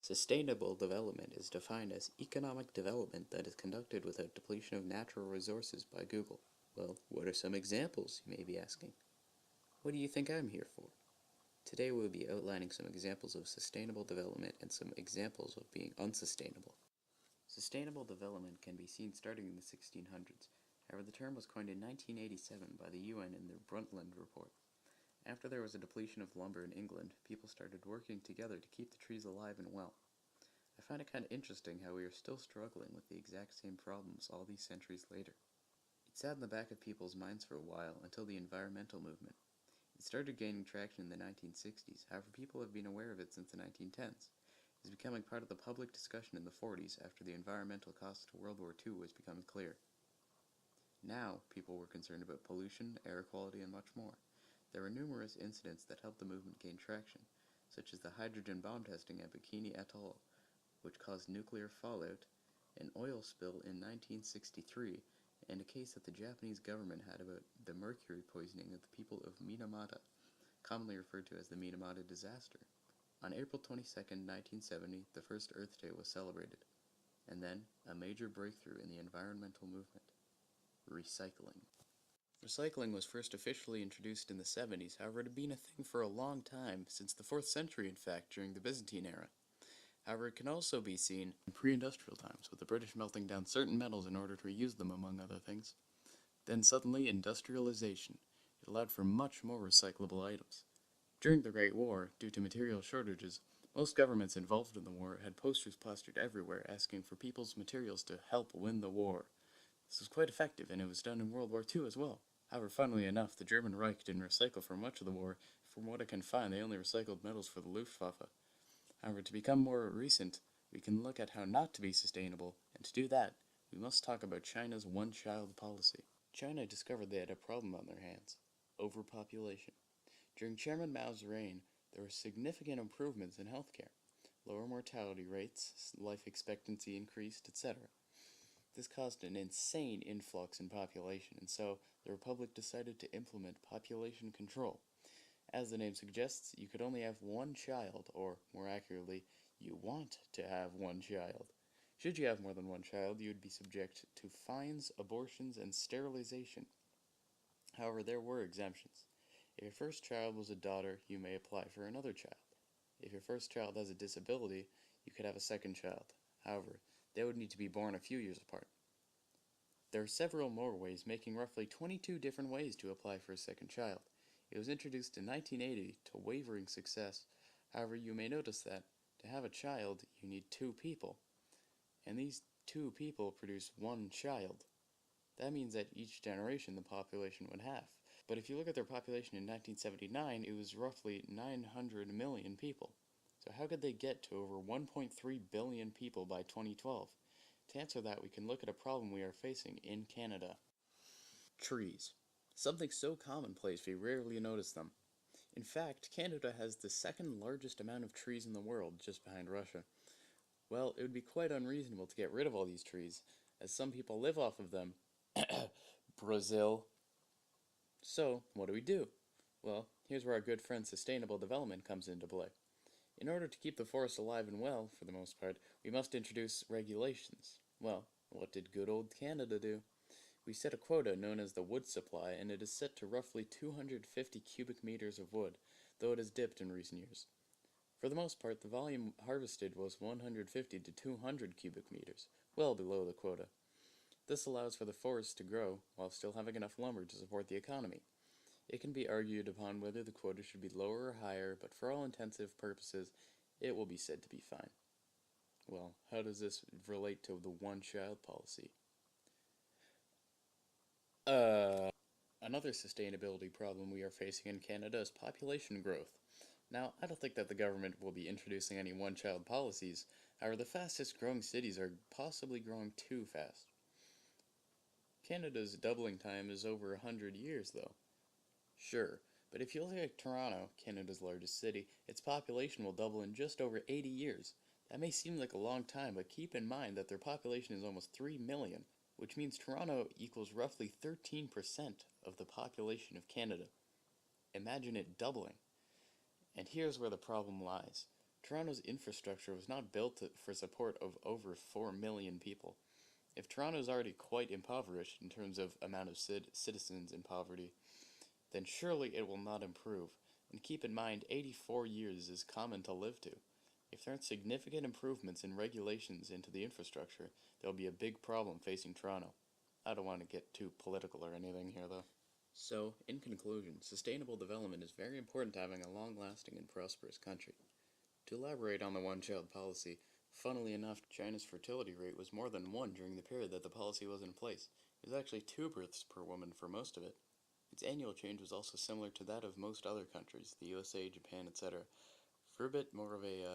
Sustainable development is defined as economic development that is conducted without depletion of natural resources by Google. Well, what are some examples, you may be asking? What do you think I'm here for? Today we'll be outlining some examples of sustainable development and some examples of being unsustainable. Sustainable development can be seen starting in the 1600s. However, the term was coined in 1987 by the UN in their Brundtland Report. After there was a depletion of lumber in England, people started working together to keep the trees alive and well. I find it kind of interesting how we are still struggling with the exact same problems all these centuries later. It sat in the back of people's minds for a while until the environmental movement. It started gaining traction in the 1960s, however people have been aware of it since the 1910s. It is becoming part of the public discussion in the 40s after the environmental cost to World War II was becoming clear. Now, people were concerned about pollution, air quality, and much more. There were numerous incidents that helped the movement gain traction, such as the hydrogen bomb testing at Bikini Atoll, which caused nuclear fallout, an oil spill in 1963, and a case that the Japanese government had about the mercury poisoning of the people of Minamata, commonly referred to as the Minamata disaster. On April 22, 1970, the first Earth Day was celebrated, and then a major breakthrough in the environmental movement: recycling. Recycling was first officially introduced in the 70s, however it had been a thing for a long time, since the 4th century in fact, during the Byzantine era. However, it can also be seen in pre-industrial times, with the British melting down certain metals in order to reuse them, among other things. Then suddenly, industrialization. It allowed for much more recyclable items. During the Great War, due to material shortages, most governments involved in the war had posters plastered everywhere asking for people's materials to help win the war. This was quite effective, and it was done in World War II as well. However, funnily enough, the German Reich didn't recycle for much of the war. From what I can find, they only recycled metals for the Luftwaffe. However, to become more recent, we can look at how not to be sustainable, and to do that, we must talk about China's one-child policy. China discovered they had a problem on their hands: overpopulation. During Chairman Mao's reign, there were significant improvements in healthcare. Lower mortality rates, life expectancy increased, etc. This caused an insane influx in population, and so the Republic decided to implement population control. As the name suggests, you could only have one child, or more accurately, you want to have one child. Should you have more than one child, you would be subject to fines, abortions, and sterilization. However, there were exemptions. If your first child was a daughter, you may apply for another child. If your first child has a disability, you could have a second child. However, they would need to be born a few years apart. There are several more ways, making roughly 22 different ways to apply for a second child. It was introduced in 1980 to wavering success. However, you may notice that to have a child, you need two people, and these two people produce one child. That means that each generation the population would halve. But if you look at their population in 1979, it was roughly 900 million people. So how could they get to over 1.3 billion people by 2012? To answer that, we can look at a problem we are facing in Canada. Trees. Something so commonplace we rarely notice them. In fact, Canada has the second largest amount of trees in the world, just behind Russia. Well, it would be quite unreasonable to get rid of all these trees, as some people live off of them. Brazil. So, what do we do? Well, here's where our good friend sustainable development comes into play. In order to keep the forest alive and well, for the most part, we must introduce regulations. Well, what did good old Canada do? We set a quota known as the wood supply, and it is set to roughly 250 cubic meters of wood, though it has dipped in recent years. For the most part, the volume harvested was 150 to 200 cubic meters, well below the quota. This allows for the forest to grow, while still having enough lumber to support the economy. It can be argued upon whether the quota should be lower or higher, but for all intensive purposes, it will be said to be fine. Well, how does this relate to the one-child policy? Another sustainability problem we are facing in Canada is population growth. Now, I don't think that the government will be introducing any one-child policies. However, the fastest growing cities are possibly growing too fast. Canada's doubling time is over 100 years, though. Sure, but if you look at Toronto, Canada's largest city, its population will double in just over 80 years. That may seem like a long time, but keep in mind that their population is almost 3 million, which means Toronto equals roughly 13% of the population of Canada. Imagine it doubling. And here's where the problem lies. Toronto's infrastructure was not built for support of over 4 million people. If Toronto is already quite impoverished in terms of amount of citizens in poverty, then surely it will not improve. And keep in mind, 84 years is common to live to. If there aren't significant improvements in regulations into the infrastructure, there'll be a big problem facing Toronto. I don't want to get too political or anything here, though. So, in conclusion, sustainable development is very important to having a long-lasting and prosperous country. To elaborate on the one-child policy, funnily enough, China's fertility rate was more than 1 during the period that the policy was in place. It was actually 2 births per woman for most of it. Its annual change was also similar to that of most other countries, the USA, Japan, etc. For a bit more of a